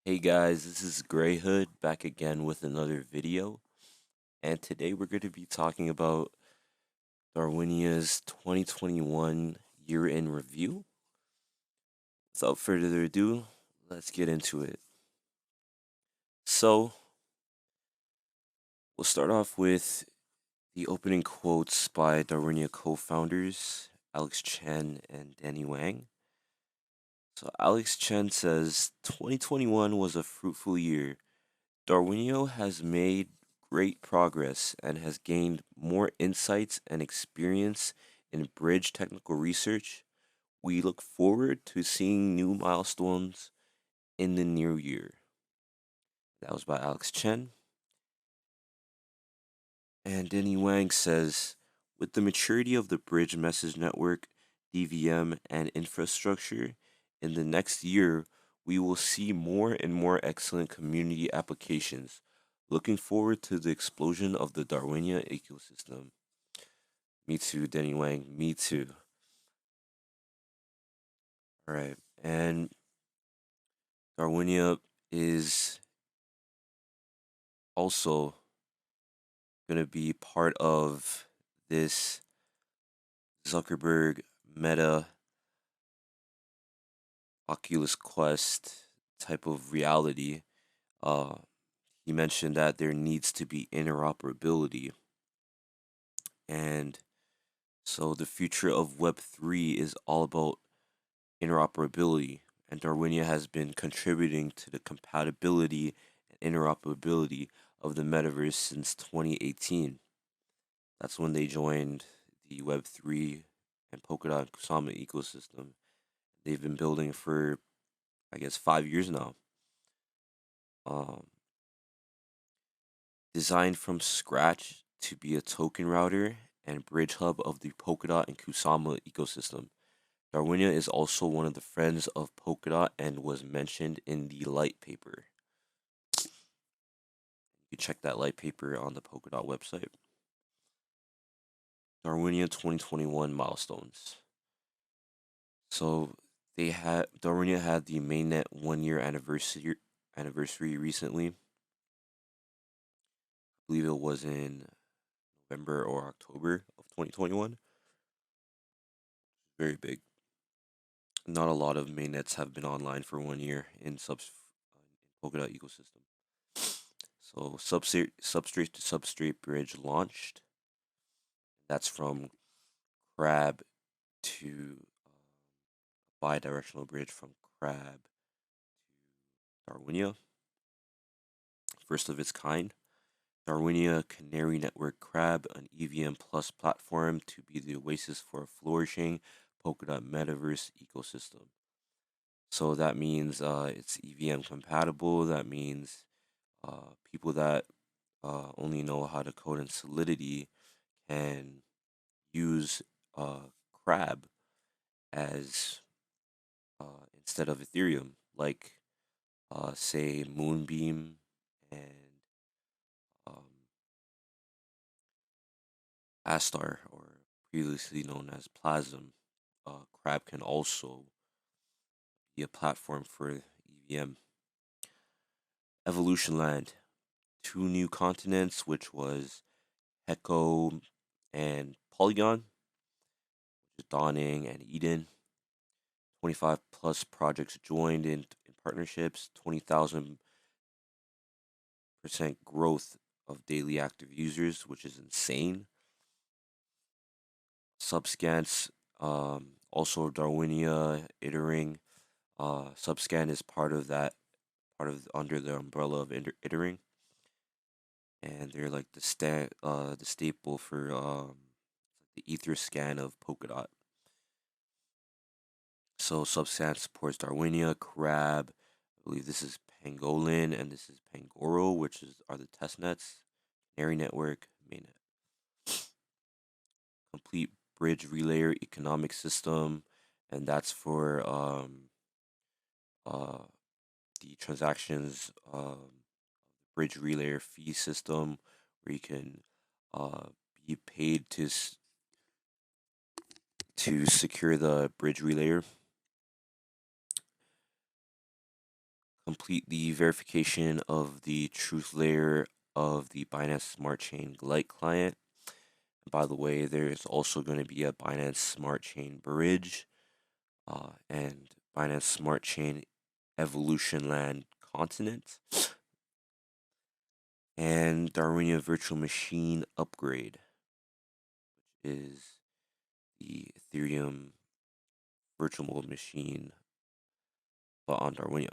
Hey guys, this is Gray Hood back again with another video, and today we're going to be talking about Darwinia's 2021 year in review. Without further ado, let's get into it. So, we'll start off with the opening quotes by Darwinia co-founders Alex Chen and Danny Wang. So, Alex Chen says 2021 was a fruitful year. Darwinio has made great progress and has gained more insights and experience in bridge technical research. We look forward to seeing new milestones in the near year. That was by Alex Chen. And Denny Wang says, with the maturity of the bridge message network, DVM, and infrastructure, in the next year, we will see more and more excellent community applications. Looking forward to the explosion of the Darwinia ecosystem. Me too, Denny Wang. Me too. All right. And Darwinia is also going to be part of this Zuckerberg Meta Oculus Quest type of reality. Uh, he mentioned that there needs to be interoperability. And so the future of Web3 is all about interoperability. And Darwinia has been contributing to the compatibility and interoperability of the metaverse since 2018. That's when they joined the Web3 and polkadot and kusama ecosystem. They've been building for, I guess, 5 years now. Um, Designed from scratch to be a token router and bridge hub of the polkadot and kusama ecosystem. Darwinia is also one of the friends of polkadot and was mentioned in the light paper. You can check that light paper on the polkadot website. Darwinia 2021 milestones. So Darwinia had the mainnet 1 year anniversary recently. I believe it was in November or October of 2021. Very big. Not a lot of mainnets have been online for 1 year in Polkadot ecosystem. So substrate to substrate bridge launched. That's from Crab to bi-directional bridge from Crab to Darwinia. First of its kind. Darwinia Canary Network Crab, an EVM Plus platform to be the oasis for a flourishing Polkadot metaverse ecosystem. So that means it's EVM compatible. That means people that only know how to code in Solidity can use Crab as instead of Ethereum, like say Moonbeam and um, Astar, or previously known as Plasm. Crab can also be a platform for EVM. Evolution Land, two new continents, which was Echo and Polygon, which is Dawning and Eden. 25 plus projects joined in partnerships, 20,000% growth of daily active users, which is insane. Subscans, also Darwinia, Itering. Subscan is part of that, part of under the umbrella of Itering, and they're like the staple for the Ether scan of Polkadot. So Subscan supports Darwinia, Crab. I believe this is Pangolin and this is Pangoro, which are the test nets. Canary Network, mainnet. Complete bridge relayer economic system, and that's for uh the transactions bridge relayer fee system, where you can uh be paid to secure the bridge relayer. complete the verification of the truth layer of the Binance Smart Chain Lite client. By the way, there's also going to be a Binance Smart Chain Bridge and Binance Smart Chain Evolution Land Continent and Darwinia Virtual Machine Upgrade is the Ethereum virtual machine but on Darwinia.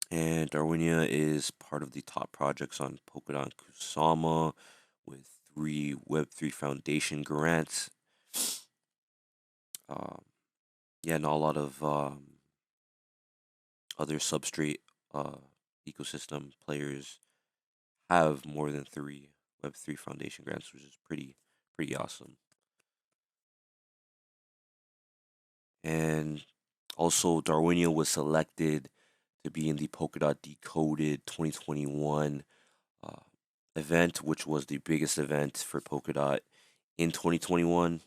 And Darwinia is part of the top projects on Polkadot and Kusama with 3 Web3 Foundation grants. Um, yeah, not a lot of other substrate uh, ecosystem players have more than 3 Web3 Foundation grants, which is pretty awesome. And also, Darwinia was selected to be in the Polkadot Decoded 2021 uh, event, which was the biggest event for Polkadot in 2021.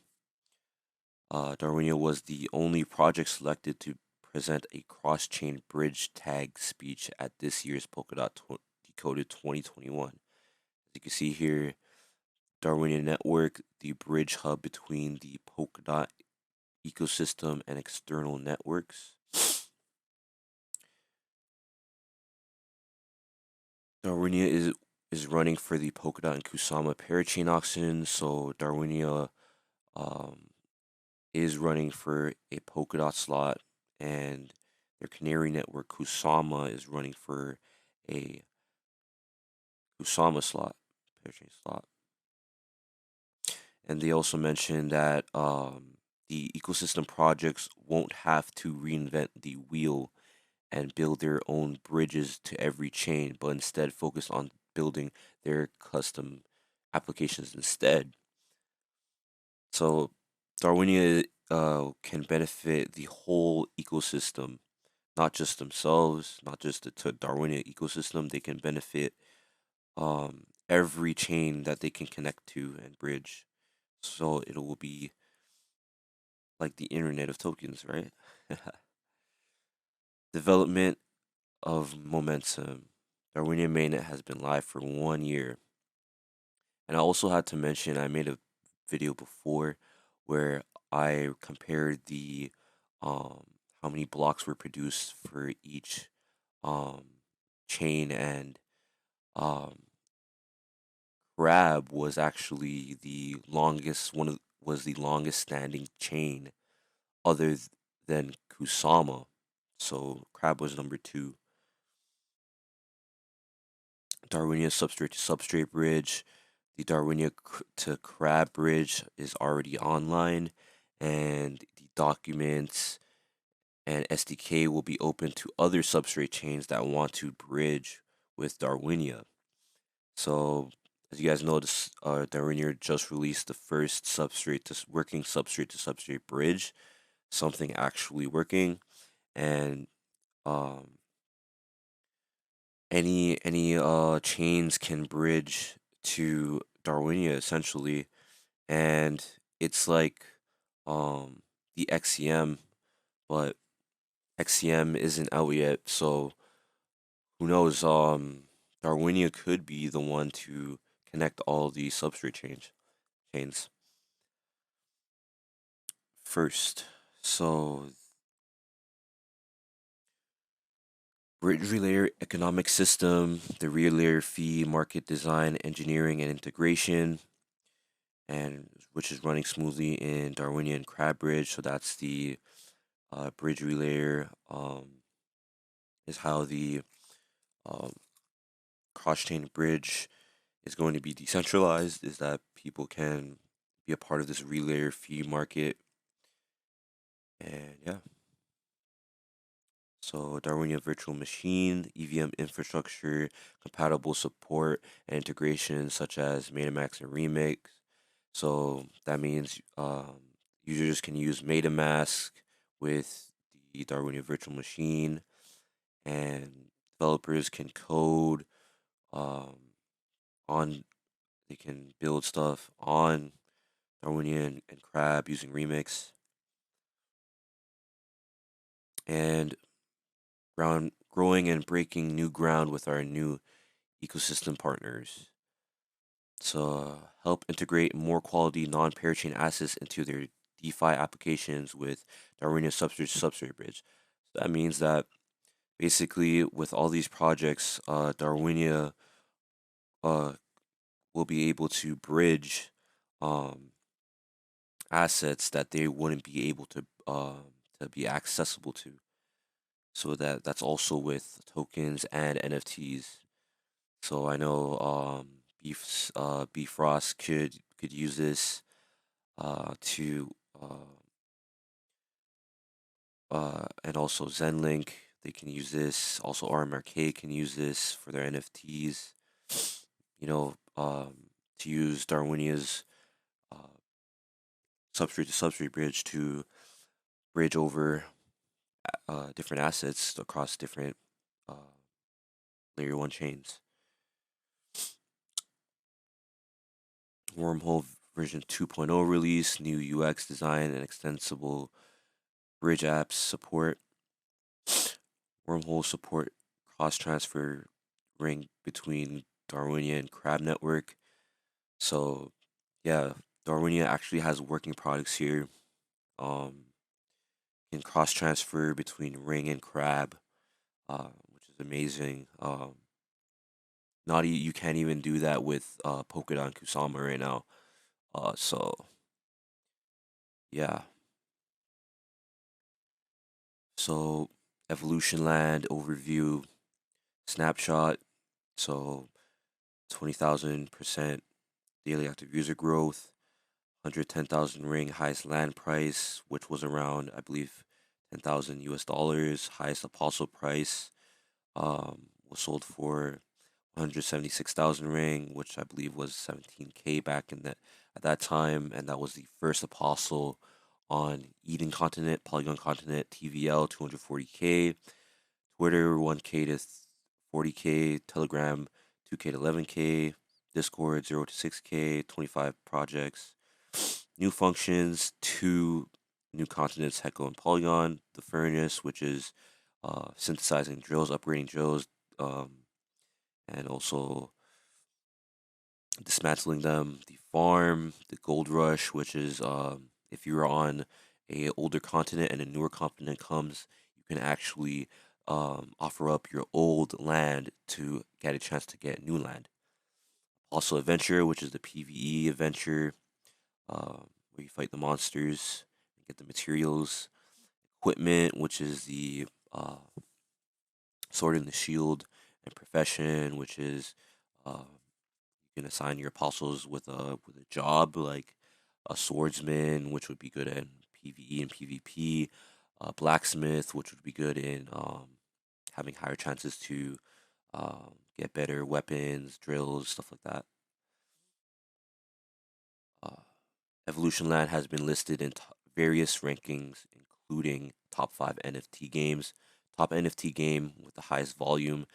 Darwinia was the only project selected to present a cross-chain bridge tag speech at this year's Polkadot Decoded 2021. As you can see here, Darwinia Network, the bridge hub between the Polkadot ecosystem and external networks. Darwinia is running for the Polkadot and Kusama parachain auction, so Darwinia um, is running for a Polkadot slot, and their Canary network Kusama is running for a Kusama slot, parachain slot. And they also mentioned that the ecosystem projects won't have to reinvent the wheel and build their own bridges to every chain, but instead focus on building their custom applications instead. So Darwinia can benefit the whole ecosystem, not just themselves, not just the Darwinia ecosystem. They can benefit every chain that they can connect to and bridge. So it will be like the internet of tokens, right? Development of momentum. Darwinia mainnet has been live for 1 year. And I also had to mention I made a video before where I compared the um how many blocks were produced for each um chain, and um Crab was actually the longest was the longest standing chain other than Kusama. So Crab was number 2. Darwinia substrate to substrate bridge. The Darwinia to Crab bridge is already online, and the documents and SDK will be open to other substrate chains that want to bridge with Darwinia. So, as you guys know, Darwinia just released the first working substrate to substrate bridge, something actually working, and um, any chains can bridge to Darwinia essentially, and it's like um the XCM, but XCM isn't out yet, so who knows? Darwinia could be the one to connect all the substrate chains first. So bridge layer economic system, the rear layer fee, market design, engineering, and integration, and which is running smoothly in Darwinia and Crab Bridge. So that's the bridge relayer is how the um, cross-chain bridge is going to be decentralized. Is that people can be a part of this relayer fee market, and yeah. So Darwinia Virtual Machine, EVM infrastructure, compatible support and integration such as MetaMask and Remix. So that means users can use MetaMask with the Darwinia Virtual Machine, and developers can code um, on. They can build stuff on Darwinia and Crab using Remix. And growing and breaking new ground with our new ecosystem partners. So help integrate more quality non-parachain assets into their DeFi applications with Darwinia substrate bridge. That means that basically with all these projects, Darwinia uh, will be able to bridge um, assets that they wouldn't be able to be accessible to. So that's also with tokens and NFTs. So I know Bfrost could use this to and also Zenlink, they can use this. Also RMRK can use this for their NFTs. You know, to use Darwinia's uh, substrate to substrate bridge to bridge over different assets across different uh, layer one chains. Wormhole version 2.0 release, new UX design and extensible bridge apps support. Wormhole support cross transfer ring between Darwinia and Crab Network. So yeah, Darwinia actually has working products here. Um, can cross transfer between Ring and Crab, which is amazing. You can't even do that with Polkadot and Kusama right now. So yeah. So Evolution Land overview snapshot. So 20,000% daily active user growth. 110,000 ring highest land price, which was around, I believe, 10,000 US dollars. Highest apostle price was sold for 176,000 ring, which I believe was 17K back in that at that time, and that was the first apostle on Eden continent, Polygon continent, TVL 240K, Twitter 1K to 40K, Telegram 2K to 11K, Discord 0 to 6K, 25 projects. New functions, two new continents, Hecko and Polygon. The Furnace, which is synthesizing drills, upgrading drills, and also dismantling them. The Farm, the Gold Rush, which is if you're on a older continent and a newer continent comes, you can actually offer up your old land to get a chance to get new land. Also, Adventure, which is the PvE adventure where you fight the monsters and get the materials. Equipment, which is the sword and the shield, and profession, which is you can assign your apostles with a job like a swordsman, which would be good in PvE and PvP. Blacksmith, which would be good in having higher chances to get better weapons, drills, stuff like that. Uh, Evolution Land has been listed in various rankings, including top 5 NFT games. Top NFT game with the highest volume.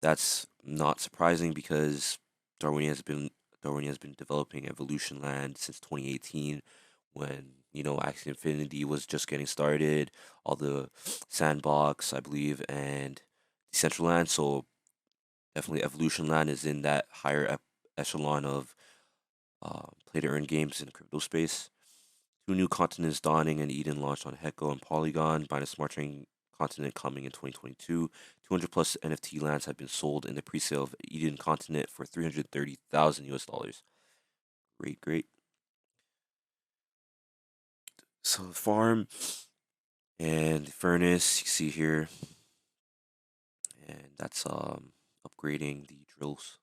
That's not surprising because Darwinia has been Darwinia has been developing Evolution Land since 2018, when Axie Infinity was just getting started. All the Sandbox, I believe, and Decentraland. So definitely Evolution Land is in that higher echelon of play to earn games in the crypto space. Two new continents dawning and Eden launched on Hecko and Polygon. Binance Smart Chain continent coming in 2022. 200 plus NFT lands have been sold in the pre-sale of Eden continent for 330,000 US dollars. Great, great. So farm and furnace you see here, and that's upgrading the drills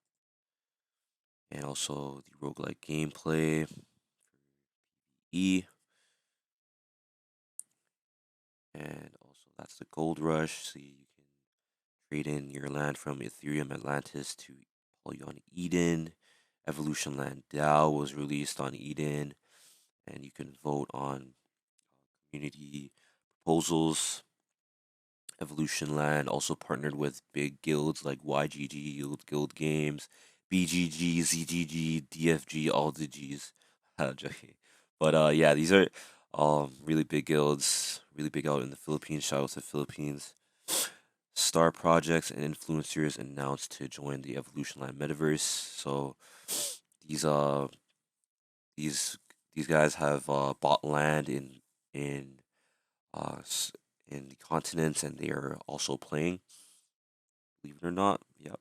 and also the roguelike gameplay. E and also that's the gold rush. So you can trade in your land from Ethereum Atlantis to Polygon Eden. Evolution Land DAO was released on Eden, and you can vote on community proposals. Evolution Land also partnered with big guilds like YGG, Guild Games, BGG, ZGG, DFG, all the Gs. I'm joking. But yeah, these are really big guilds, really big out in the Philippines. Shout out to the Philippines. star projects and influencers announced to join the Evolution Line metaverse. So these uh these these guys have bought land in uh s- in the continents, and they are also playing. Believe it or not, yep.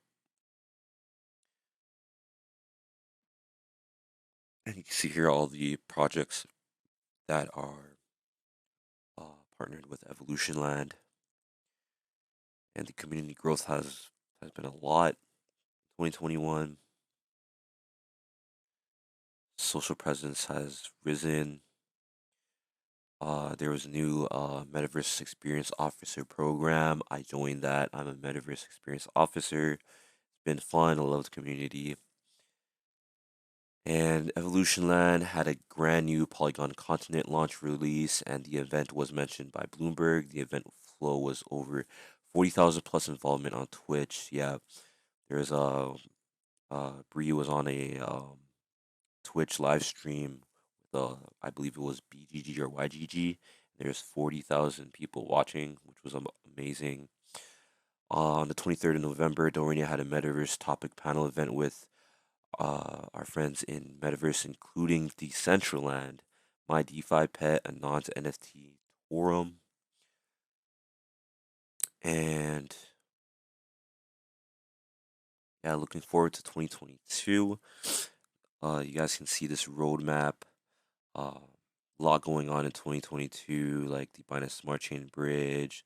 And you can see here all the projects that are partnered with Evolution Land, and the community growth has been a lot. 2021 social presence has risen. There was a new Metaverse Experience Officer program. I joined that. I'm a Metaverse Experience Officer. It's been fun. I love the community. And Evolution Land had a brand new Polygon continent launch release, and the event was mentioned by Bloomberg. The event flow was over 40,000 plus involvement on Twitch. Yeah, there's a Bree was on a Twitch live stream with I believe it was BGG or YGG. There's 40,000 people watching, which was amazing. On the 23rd of November, Darwinia had a Metaverse topic panel event with our friends in Metaverse, including Decentraland, My DeFi Pet, Anon's NFT Forum, and yeah, looking forward to 2022. You guys can see this roadmap. A lot going on in 2022, like the Binance Smart Chain Bridge,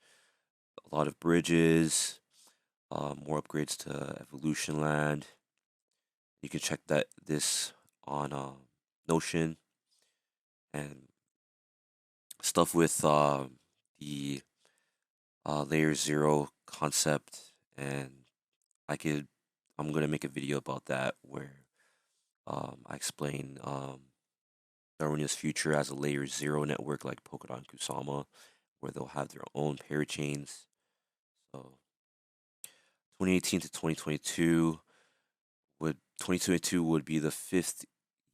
a lot of bridges, more upgrades to Evolution Land. You can check this on Notion, and stuff with the layer zero concept, and I'm gonna make a video about that where I explain Darwinia's future as a layer zero network like Polkadot and Kusama, where they'll have their own parachains. So 2018 to 2022 would be the 5th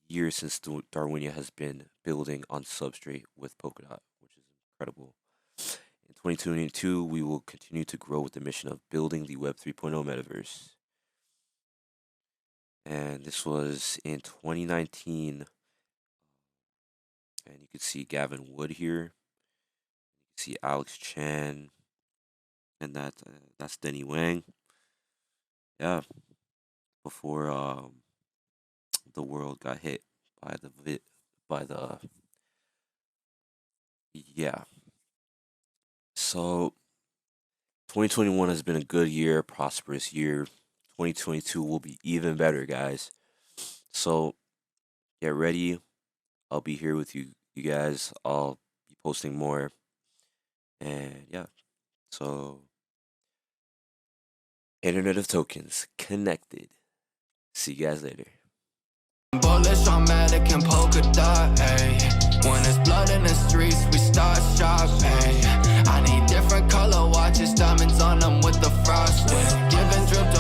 year since Darwinia has been building on substrate with Polkadot, which is incredible. In 2022, we will continue to grow with the mission of building the Web 3.0 metaverse. And this was in 2019. And you can see Gavin Wood here. You can see Alex Chan. And that's Denny Wang. Yeah, before the world got hit by the yeah. So 2021 has been a good year, prosperous year. 2022 will be even better, guys. So get ready. I'll be here with you guys. I'll be posting more. And yeah. So Internet of Tokens connected. See you guys later. Bullets on medic and polkadot, ayy. When there's blood in the streets, we start shopping. I need different color watches, diamonds on them with the frosting. Giving drip